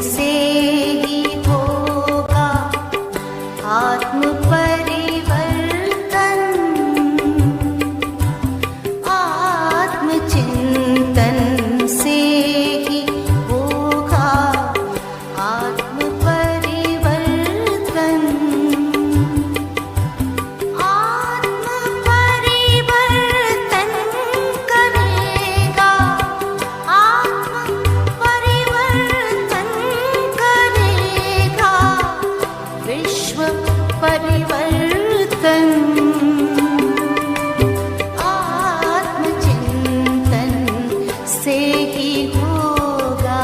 से ही होगा आत्म परिवर्तन। आत्मचिंतन से ही होगा आत्म परिवर्तन। आत्म परिवर्तन करेगा, आत्म परिवर्तन करेगा, विश्व परिवर्तन। आत्मचिंतन से ही होगा।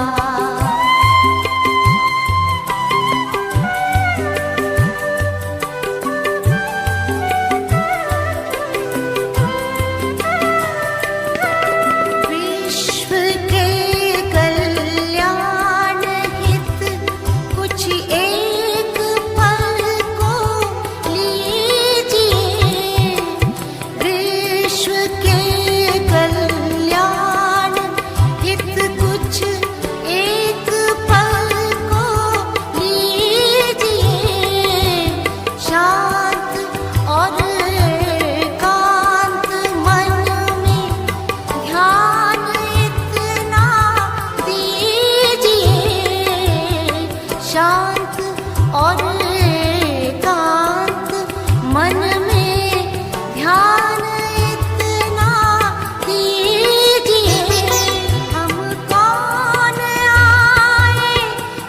विश्व के कल्याण हित कुछ एक पल को लीजिए। विश्व के कल्याण हित कुछ एक पल को लीजिए। शांत और एकांत मन में ध्यान इतना दीजिए। शांत और एकांत मन में ध्यान इतना दीजिए। हम कौन आए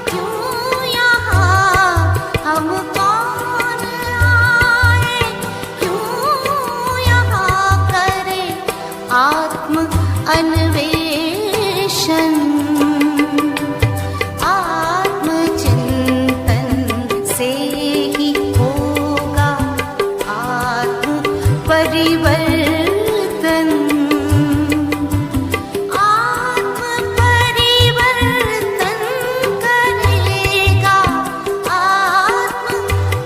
क्यों यहाँ, हम कौन आए क्यों यहाँ, करें आत्म अन्वेषण। आत्मचिंतन से ही होगा आत्म परिवर्तन। आत्म परिवर्तन करेगा, आत्म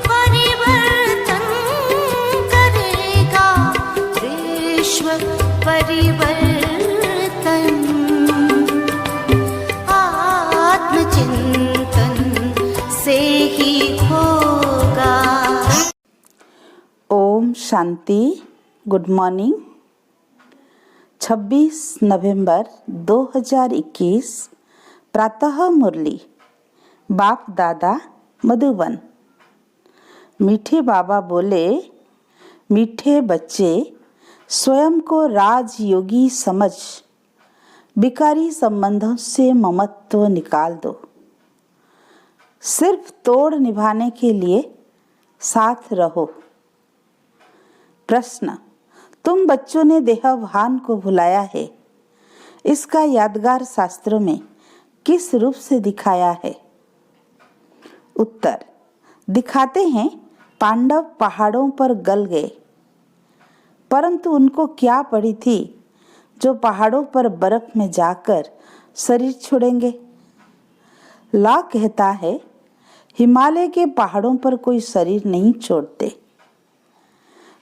परिवर्तन करेगा, विश्व परिवर्तन। आत्मचिंतन से ही होगा। ओम शांति। Good morning. 26 नवंबर 2021 प्रातः मुरली। बाप दादा मधुबन। मीठे बाबा बोले, मीठे बच्चे स्वयं को राजयोगी समझ विकारी संबंधों से ममत्व निकाल दो। सिर्फ तोड़ निभाने के लिए साथ रहो। प्रश्न, तुम बच्चों ने देहभान को भुलाया है, इसका यादगार शास्त्रों में किस रूप से दिखाया है? उत्तर, दिखाते हैं पांडव पहाड़ों पर गल गए, परंतु उनको क्या पड़ी थी जो पहाड़ों पर बर्फ में जाकर शरीर छोड़ेंगे। ला कहता है, हिमालय के पहाड़ों पर कोई शरीर नहीं छोड़ते,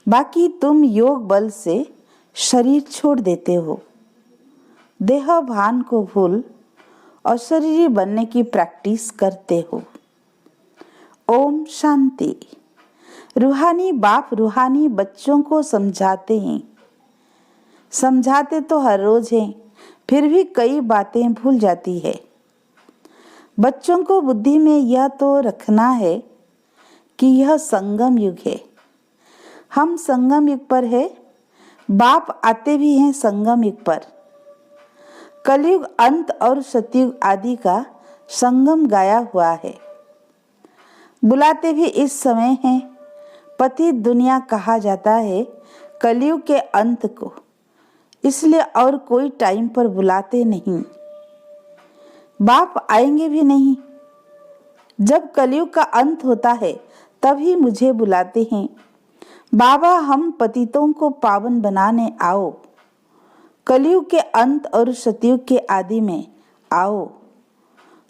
बाकी तुम योग बल से शरीर छोड़ देते हो। देह भान को भूल और शरीरी बनने की प्रैक्टिस करते हो। ओम शांति। रूहानी बाप रूहानी बच्चों को समझाते हैं। समझाते तो हर रोज हैं, फिर भी कई बातें भूल जाती है। बच्चों को बुद्धि में यह तो रखना है कि यह संगम युग है। हम संगम युग पर है। बाप आते भी हैं संगम युग पर। कलयुग अंत और सतयुग आदि का संगम गाया हुआ है। बुलाते भी इस समय हैं। पतित दुनिया कहा जाता है कलयुग के अंत को, इसलिए और कोई टाइम पर बुलाते नहीं। बाप आएंगे भी नहीं। जब कलयुग का अंत होता है तभी मुझे बुलाते हैं, बाबा हम पतितों को पावन बनाने आओ। कलयुग के अंत और सतयुग के आदि में आओ।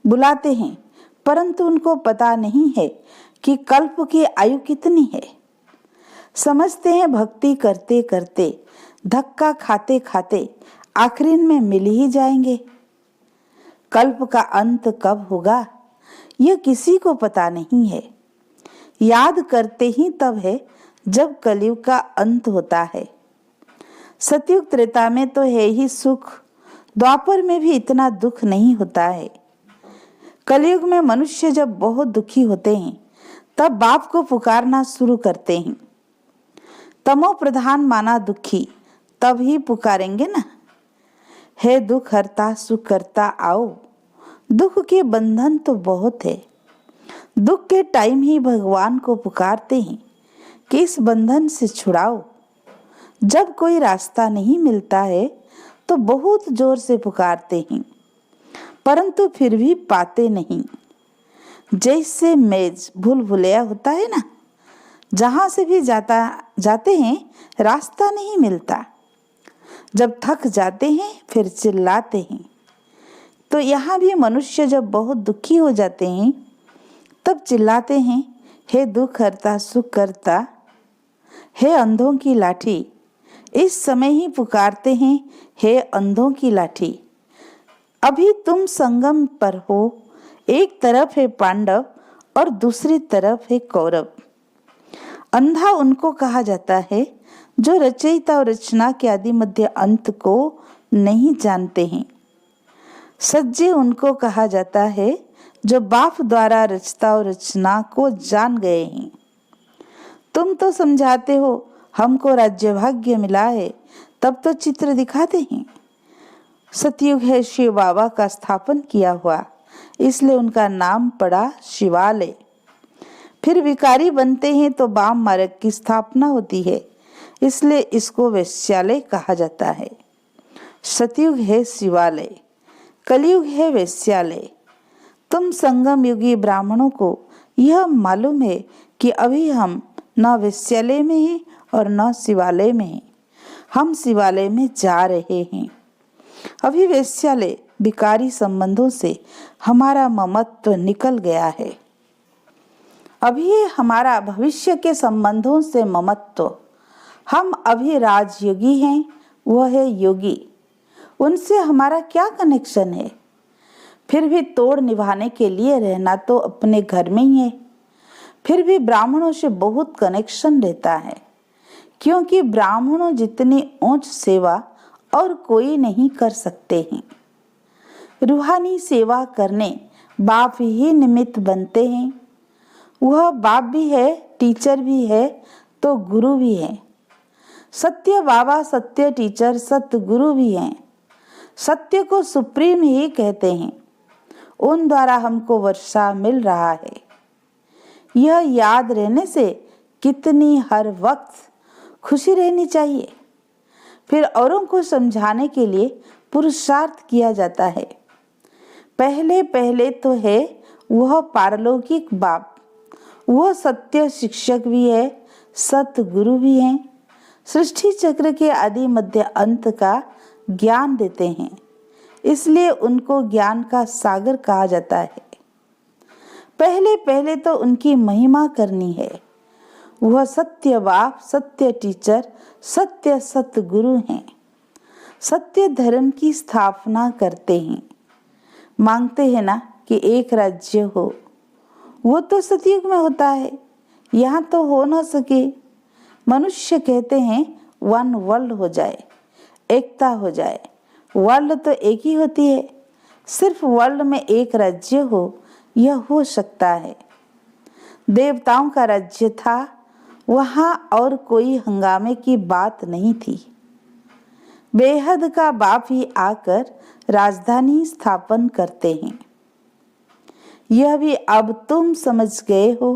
बुलाते हैं, परंतु उनको पता नहीं है कि कल्प की आयु कितनी है। समझते हैं भक्ति करते करते, धक्का खाते खाते आखिरी में मिल ही जाएंगे। कल्प का अंत कब होगा यह किसी को पता नहीं है। याद करते ही तब है जब कलयुग का अंत होता है। सतयुग त्रेता में तो है ही सुख, द्वापर में भी इतना दुख नहीं होता है। कलयुग में मनुष्य जब बहुत दुखी होते हैं तब बाप को पुकारना शुरू करते हैं। तमो प्रधान माना दुखी तब ही पुकारेंगे ना, हे दुख हरता सुख करता आओ। दुख के बंधन तो बहुत है, दुख के टाइम ही भगवान को पुकारते हैं कि इस बंधन से छुड़ाओ। जब कोई रास्ता नहीं मिलता है तो बहुत जोर से पुकारते हैं, परंतु फिर भी पाते नहीं। जैसे मेज भूल भुलैया होता है ना, जहां से भी जाते हैं रास्ता नहीं मिलता। जब थक जाते हैं फिर चिल्लाते हैं। तो यहाँ भी मनुष्य जब बहुत दुखी हो जाते हैं तब चिल्लाते हैं, हे दुख हरता सुख करता, हे अंधों की लाठी। इस समय ही पुकारते हैं, हे अंधों की लाठी। अभी तुम संगम पर हो, एक तरफ है पांडव और दूसरी तरफ है कौरव। अंधा उनको कहा जाता है जो रचयिता और रचना के आदि मध्य अंत को नहीं जानते हैं। सज्जे उनको कहा जाता है जो बाप द्वारा रचता और रचना को जान गए हैं। तुम तो समझाते हो हमको राज्य भाग्य मिला है, तब तो चित्र दिखाते हैं। सतयुग है शिव बाबा का स्थापन किया हुआ, इसलिए उनका नाम पड़ा शिवालय। फिर विकारी बनते हैं तो वाम मार्ग की स्थापना होती है, इसलिए इसको वेश्यालय कहा जाता है। सतयुग है शिवालय, कलयुग है वेश्यालय। तुम संगम युगी ब्राह्मणों को यह मालूम है कि अभी हम न वेश्यालय में हैं और न शिवालय में हैं। हम शिवालय में जा रहे हैं। अभी वेश्यालय विकारी संबंधों से हमारा ममत्व निकल गया है। अभी हमारा भविष्य के संबंधों से ममत्व। हम अभी राजयोगी हैं, वह है योगी। उनसे हमारा क्या कनेक्शन है? फिर भी तोड़ निभाने के लिए रहना तो अपने घर में ही है। फिर भी ब्राह्मणों से बहुत कनेक्शन रहता है, क्योंकि ब्राह्मणों जितनी ऊंच सेवा और कोई नहीं कर सकते हैं। रूहानी सेवा करने बाप ही निमित्त बनते हैं। वह बाप भी है, टीचर भी है, तो गुरु भी है। सत्य बाबा, सत्य टीचर, सत्य गुरु भी हैं। सत्य को सुप्रीम ही कहते हैं। उन द्वारा हमको वर्षा मिल रहा है। यह याद रहने से कितनी हर वक्त खुशी रहनी चाहिए। फिर औरों को समझाने के लिए पुरुषार्थ किया जाता है। पहले पहले तो है वह पारलौकिक बाप, वह सत्य शिक्षक भी है, सत्य गुरु भी हैं। सृष्टि चक्र के आदि मध्य अंत का ज्ञान देते हैं, इसलिए उनको ज्ञान का सागर कहा जाता है। पहले पहले तो उनकी महिमा करनी है। वह सत्य बाप, सत्य टीचर, सत्य सत्य गुरु हैं। सत्य धर्म की स्थापना करते हैं। मांगते हैं ना कि एक राज्य हो, वो तो सतयुग में होता है, यहाँ तो हो ना सके। मनुष्य कहते हैं वन वर्ल्ड हो जाए, एकता हो जाए। वर्ल्ड तो एक ही होती है, सिर्फ वर्ल्ड में एक राज्य हो, यह हो सकता है। देवताओं का राज्य था, वहां और कोई हंगामे की बात नहीं थी। बेहद का बाप ही आकर राजधानी स्थापन करते हैं। यह भी अब तुम समझ गए हो।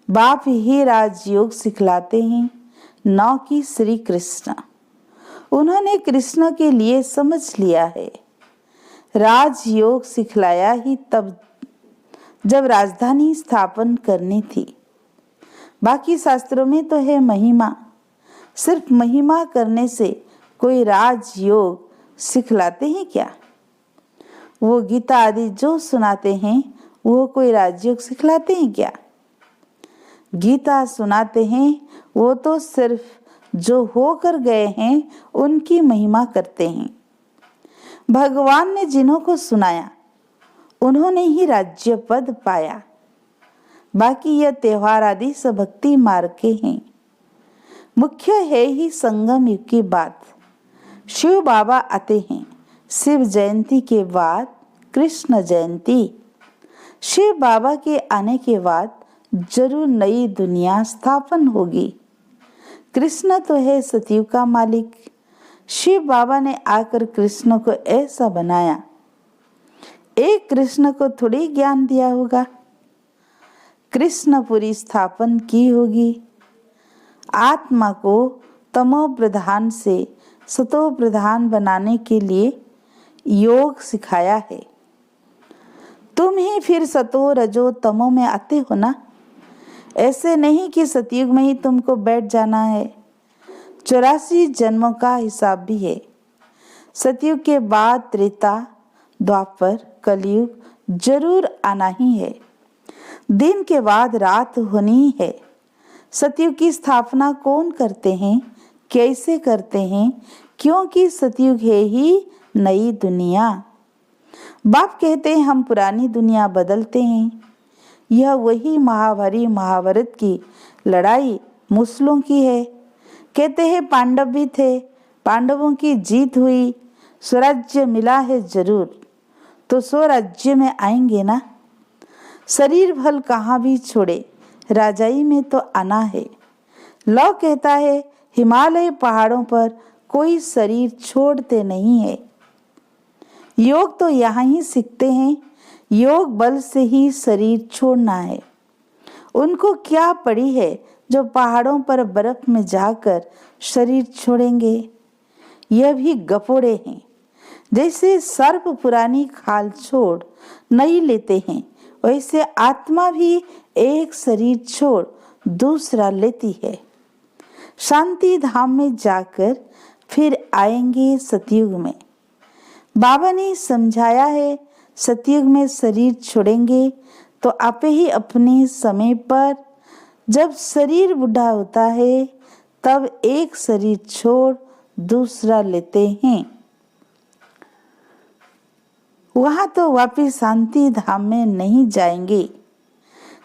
बाप ही राजयोग सिखलाते हैं, न कि श्री कृष्ण। उन्होंने कृष्ण के लिए समझ लिया है। राजयोग सिखलाया ही तब जब राजधानी स्थापन करनी थी। बाकी शास्त्रों में तो है महिमा। सिर्फ महिमा करने से कोई राजयोग सिखलाते हैं क्या? वो गीता आदि जो सुनाते हैं वो कोई राजयोग सिखलाते हैं क्या? गीता सुनाते हैं वो तो सिर्फ जो होकर गए हैं उनकी महिमा करते हैं। भगवान ने जिन्हों को सुनाया उन्होंने ही राज्य पद पाया। बाकी यह त्योहार आदि सब भक्ति मार्ग के हैं। मुख्य है ही संगम युग की बात। शिव बाबा आते हैं, शिव जयंती के बाद कृष्ण जयंती। शिव बाबा के आने के बाद जरूर नई दुनिया स्थापन होगी। कृष्ण तो है सतयुग का मालिक। शिव बाबा ने आकर कृष्ण को ऐसा बनाया। एक कृष्ण को थोड़ी ज्ञान दिया होगा। कृष्णपुरी स्थापन की होगी। आत्मा को तमो प्रधान से सतो प्रधान बनाने के लिए योग सिखाया है। तुम ही फिर सतो रजो तमो में आते हो ना। ऐसे नहीं कि सतयुग में ही तुमको बैठ जाना है। 84 जन्मों का हिसाब भी है। सतयुग के बाद त्रेता, द्वापर, कलयुग जरूर आना ही है। दिन के बाद रात होनी है। सतयुग की स्थापना कौन करते हैं, कैसे करते हैं? क्योंकि सतयुग है ही नई दुनिया। बाप कहते हैं हम पुरानी दुनिया बदलते हैं। यह वही महाभारत की लड़ाई मुसलों की है। कहते हैं पांडव भी थे, पांडवों की जीत हुई, स्वराज्य मिला है जरूर, तो स्वराज्य में आएंगे ना। शरीर भल कहाँ भी छोड़े, राजाई में तो आना है। लौ कहता है हिमालय पहाड़ों पर कोई शरीर छोड़ते नहीं है। योग तो यहाँ ही सीखते हैं। योग बल से ही शरीर छोड़ना है। उनको क्या पड़ी है जो पहाड़ों पर बर्फ में जाकर शरीर छोड़ेंगे। यह भी गपोड़े हैं। जैसे सर्प पुरानी खाल छोड़ नई लेते हैं, वैसे आत्मा भी एक शरीर छोड़ दूसरा लेती है। शांति धाम में जाकर फिर आएंगे सतयुग में। बाबा ने समझाया है सतयुग में शरीर छोड़ेंगे तो आपे ही अपने समय पर, जब शरीर बूढ़ा होता है तब एक शरीर छोड़ दूसरा लेते हैं। वहां तो वापिस शांति धाम में नहीं जाएंगे।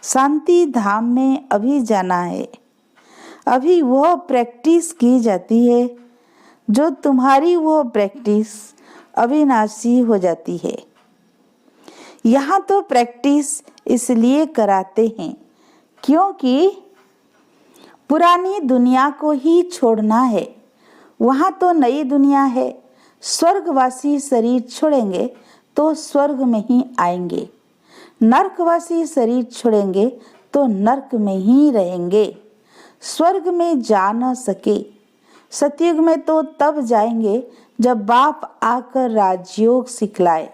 शांति धाम में अभी जाना है। अभी वह प्रैक्टिस की जाती है जो तुम्हारी वह प्रैक्टिस अविनाशी हो जाती है। यहाँ तो प्रैक्टिस इसलिए कराते हैं क्योंकि पुरानी दुनिया को ही छोड़ना है। वहाँ तो नई दुनिया है। स्वर्गवासी शरीर छोड़ेंगे तो स्वर्ग में ही आएंगे। नरकवासी शरीर छोड़ेंगे तो नरक में ही रहेंगे। स्वर्ग में जा न सके। सतयुग में तो तब जाएंगे जब बाप आकर राजयोग सिखलाए,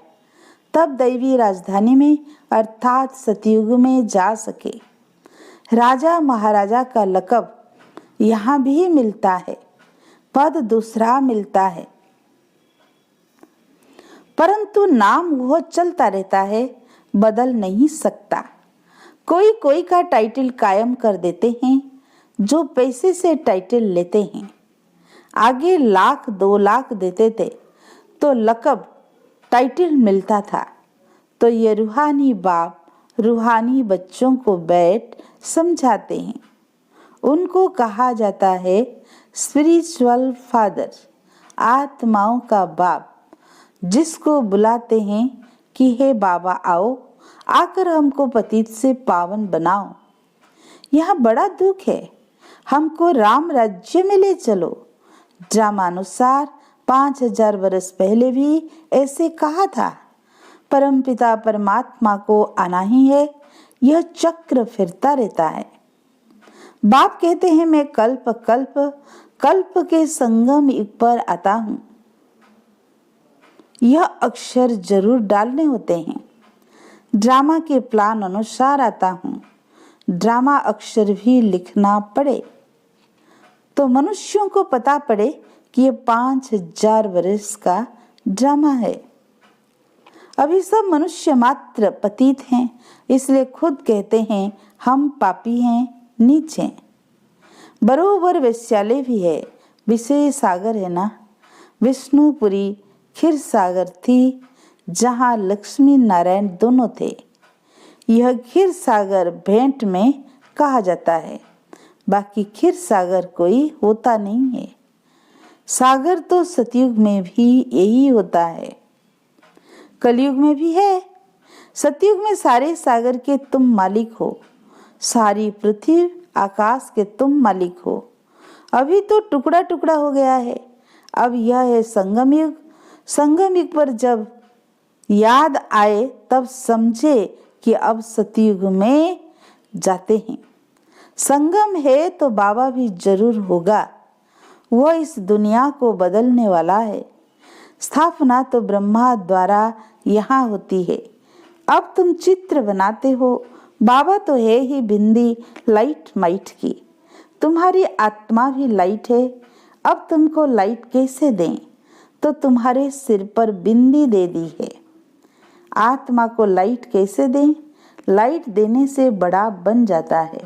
तब दैवी राजधानी में अर्थात सतयुग में जा सके। राजा महाराजा का लक़ब यहाँ भी मिलता है, पद दूसरा मिलता है, परंतु नाम वह चलता रहता है, बदल नहीं सकता। कोई कोई का टाइटल कायम कर देते हैं जो पैसे से टाइटल लेते हैं। आगे 1 लाख 2 लाख देते थे तो लक़ब टाइटल मिलता था। तो ये रूहानी बाप रूहानी बच्चों को बैठ समझाते हैं। उनको कहा जाता है स्पिरिचुअल फादर, आत्माओं का बाप, जिसको बुलाते हैं कि हे बाबा आओ, आकर हमको पतित से पावन बनाओ। यह बड़ा दुख है। हमको राम राज्य में ले चलो। ड्रामानुसार 5000 वर्ष पहले भी ऐसे कहा था। परमपिता परमात्मा को आना ही है। यह चक्र फिरता रहता है। बाप कहते हैं मैं कल्प कल्प कल्प के संगम युग पर आता हूँ। यह अक्षर जरूर डालने होते हैं। ड्रामा के प्लान अनुसार आता हूँ। ड्रामा अक्षर भी लिखना पड़े तो मनुष्यों को पता पड़े कि ये 5000 वर्ष का ड्रामा है। अभी सब मनुष्य मात्र पतित हैं, इसलिए खुद कहते हैं हम पापी हैं, नीच हैं। बरोबर वैश्यालय भी है, विषय सागर है ना। विष्णुपुरी खीर सागर थी, जहाँ लक्ष्मी नारायण दोनों थे। यह क्षीर सागर भेंट में कहा जाता है, बाकी क्षीर सागर कोई होता नहीं है। सागर तो सतयुग में भी यही होता है, कलयुग में भी है। सतयुग में सारे सागर के तुम मालिक हो, सारी पृथ्वी आकाश के तुम मालिक हो। अभी तो टुकड़ा टुकड़ा हो गया है। अब यह है संगम युग। संगम युग पर जब याद आए तब समझे कि अब सतयुग में जाते हैं। संगम है तो बाबा भी जरूर होगा। वह इस दुनिया को बदलने वाला है। स्थापना तो ब्रह्मा द्वारा यहाँ होती है। अब तुम चित्र बनाते हो। बाबा तो है ही बिंदी लाइट माइट की। तुम्हारी आत्मा भी लाइट है। अब तुमको लाइट कैसे दें? तो तुम्हारे सिर पर बिंदी दे दी है। आत्मा को लाइट कैसे दें? लाइट देने से बड़ा बन जाता है।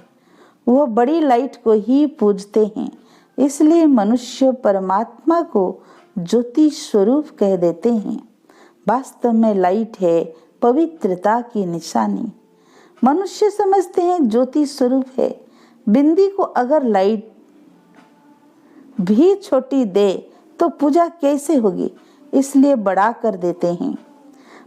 वो बड़ी लाइट को ही पूजते हैं। इसलिए मनुष्य परमात्मा को ज्योति स्वरूप कह देते हैं। वास्तव में लाइट है पवित्रता की निशानी। मनुष्य समझते हैं ज्योति स्वरूप है। बिंदी को अगर लाइट भी छोटी दे तो पूजा कैसे होगी? इसलिए बड़ा कर देते हैं।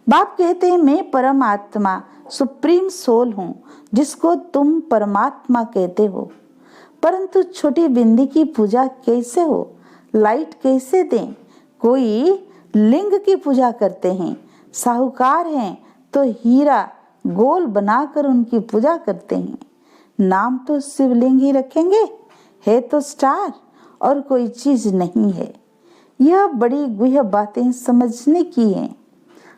बाप कहते हैं मैं परमात्मा सुप्रीम सोल हूँ, जिसको तुम परमात्मा कहते हो। परंतु छोटी बिंदी की पूजा कैसे हो? लाइट कैसे दें? कोई लिंग की पूजा करते हैं। साहूकार हैं तो हीरा गोल बनाकर उनकी पूजा करते हैं। नाम तो शिवलिंग ही रखेंगे, है तो स्टार और कोई चीज नहीं है। यह बड़ी गुह्य बातें समझने की हैं।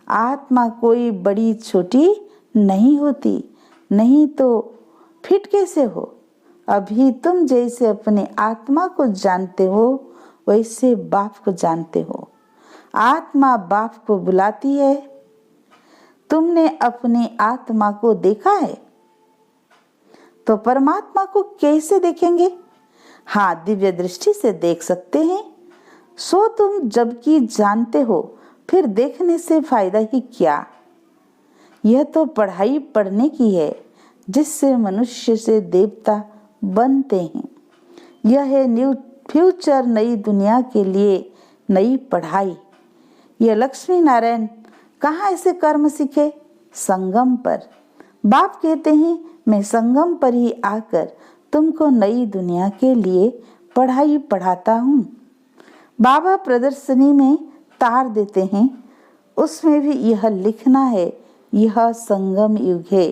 आत्मा कोई बड़ी छोटी नहीं होती, नहीं तो फिट कैसे हो? अभी तुम जैसे अपने आत्मा को जानते हो वैसे बाप को जानते हो। आत्मा बाप को बुलाती है। तुमने अपनी आत्मा को देखा है तो परमात्मा को कैसे देखेंगे? हाँ, दिव्य दृष्टि से देख सकते हैं। सो तुम जबकि जानते हो फिर देखने से फायदा ही क्या? यह तो पढ़ाई पढ़ने की है, जिससे मनुष्य से देवता बनते हैं। यह है न्यू फ्यूचर, नई दुनिया के लिए नई पढ़ाई। यह लक्ष्मी नारायण कहाँ ऐसे कर्म सीखे? संगम पर। बाप कहते हैं मैं संगम पर ही आकर तुमको नई दुनिया के लिए पढ़ाई पढ़ाता हूँ। बाबा प्रदर्शनी में तार देते हैं, उसमें भी यह लिखना है यह संगम युग है।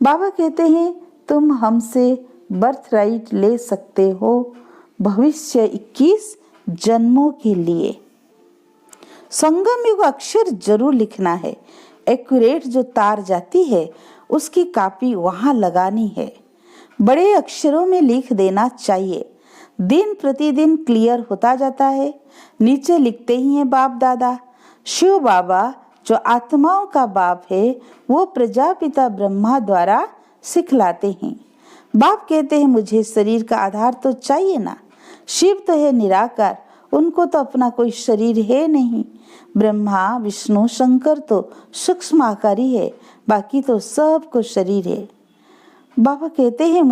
बाबा कहते हैं तुम हमसे बर्थ राइट ले सकते हो भविष्य 21 जन्मों के लिए। संगम युग अक्षर जरूर लिखना है। एक्यूरेट जो तार जाती है उसकी कॉपी वहां लगानी है। बड़े अक्षरों में लिख देना चाहिए। दिन प्रतिदिन क्लियर होता जाता है। नीचे लिखते ही हैं बाप दादा। शिव बाबा जो आत्माओं का बाप है वो प्रजापिता ब्रह्मा द्वारा सिखलाते हैं। बाप कहते हैं मुझे शरीर का आधार तो चाहिए ना। शिव तो है निराकार, उनको तो अपना कोई शरीर है नहीं। ब्रह्मा विष्णु शंकर तो सूक्ष्म आकारी है, बाकी तो सबको शरीर है। बाबा कहते हैं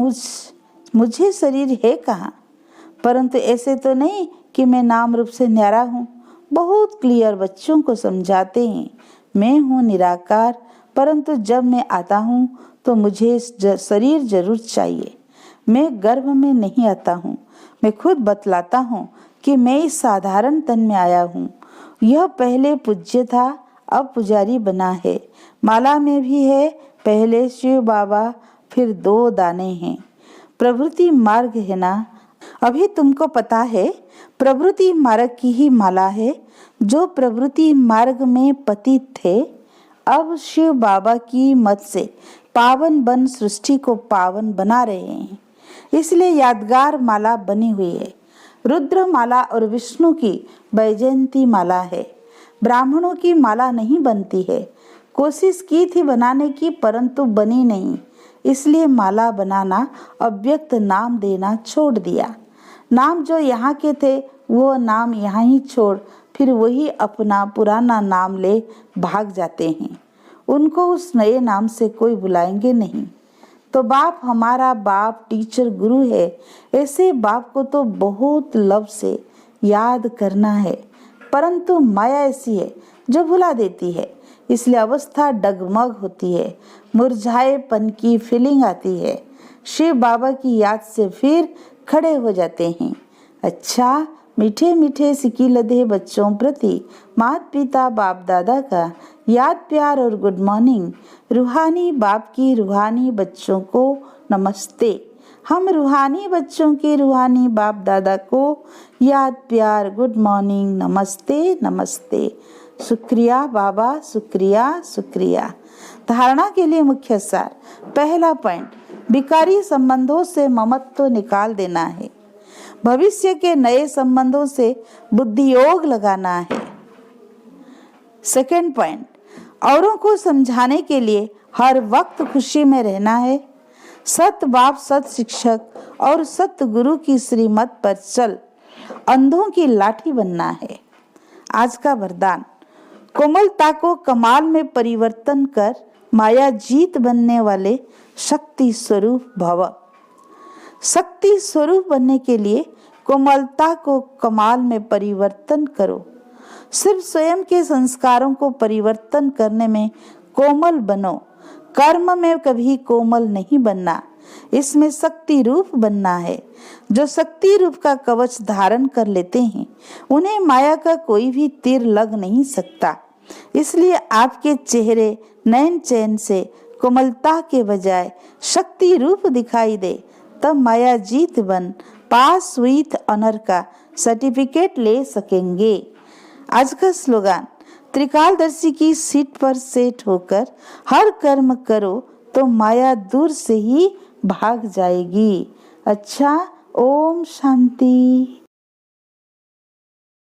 मुझे शरीर है कहाँ? परंतु ऐसे तो नहीं कि मैं नाम रूप से न्यारा हूँ। बहुत क्लियर बच्चों को समझाते हैं मैं हूँ निराकार, परंतु जब मैं आता हूँ तो मुझे शरीर जरूर चाहिए। मैं गर्भ में नहीं आता हूँ। मैं खुद बतलाता हूँ कि मैं इस साधारण तन में आया हूँ। यह पहले पूज्य था, अब पुजारी बना है। माला में भी है, पहले शिव बाबा फिर 2 दाने हैं। प्रवृत्ति मार्ग है ना, अभी तुमको पता है प्रवृत्ति मार्ग की ही माला है। जो प्रवृत्ति मार्ग में पतित थे अब शिव बाबा की मत से पावन बन सृष्टि को पावन बना रहे हैं। इसलिए यादगार माला बनी हुई है। रुद्र माला और विष्णु की वैजयंती माला है। ब्राह्मणों की माला नहीं बनती है। कोशिश की थी बनाने की परंतु बनी नहीं, इसलिए माला बनाना अव्यक्त नाम देना छोड़ दिया। नाम जो यहाँ के थे वो नाम यहाँ ही छोड़ फिर वही अपना पुराना नाम ले भाग जाते हैं। उनको उस नए नाम से कोई बुलाएंगे नहीं। तो बाप हमारा बाप टीचर गुरु है, ऐसे बाप को तो बहुत लव से याद करना है, परंतु माया ऐसी है जो भुला देती है, इसलिए अवस्था डगमग होती है, मुरझाएपन की फीलिंग आती है। शिव बाबा की याद से फिर खड़े हो जाते हैं। अच्छा, मीठे मीठे सिकी लदे बच्चों प्रति माता पिता बाप दादा का याद प्यार और गुड मॉर्निंग। रूहानी बाप की रूहानी बच्चों को नमस्ते। हम रूहानी बच्चों के रूहानी बाप दादा को याद प्यार गुड मॉर्निंग नमस्ते नमस्ते। शुक्रिया बाबा, शुक्रिया शुक्रिया। धारणा के लिए मुख्य सार। पहला पॉइंट, विकारी संबंधों से ममत्व निकाल देना है। भविष्य के नए संबंधों से बुद्धि योग लगाना है। सेकंड पॉइंट, औरों को समझाने के लिए हर वक्त खुशी में रहना है। सत बाप, सत शिक्षक और सत गुरु की श्रीमत पर चल अंधों की लाठी बनना है। आज का वरदान, कोमलता को कमाल में परिवर्तन कर माया जीत बनने वाले शक्ति स्वरूप भव। शक्ति स्वरूप बनने के लिए कोमलता को कमाल में परिवर्तन करो। सिर्फ स्वयं के संस्कारों को परिवर्तन करने में कोमल बनो, कर्म में कभी कोमल नहीं बनना। इसमें शक्ति रूप बनना है। जो शक्ति रूप का कवच धारण कर लेते हैं उन्हें माया का कोई भी तीर लग नहीं सकता। इसलिए आपके चेहरे नयन चैन से कोमलता के बजाय शक्ति रूप दिखाई दे, तब माया जीत बन पास विथ ऑनर का सर्टिफिकेट ले सकेंगे। आज का स्लोगन, त्रिकालदर्शी की सीट पर सेट होकर हर कर्म करो तो माया दूर से ही भाग जाएगी। अच्छा, ओम शांति।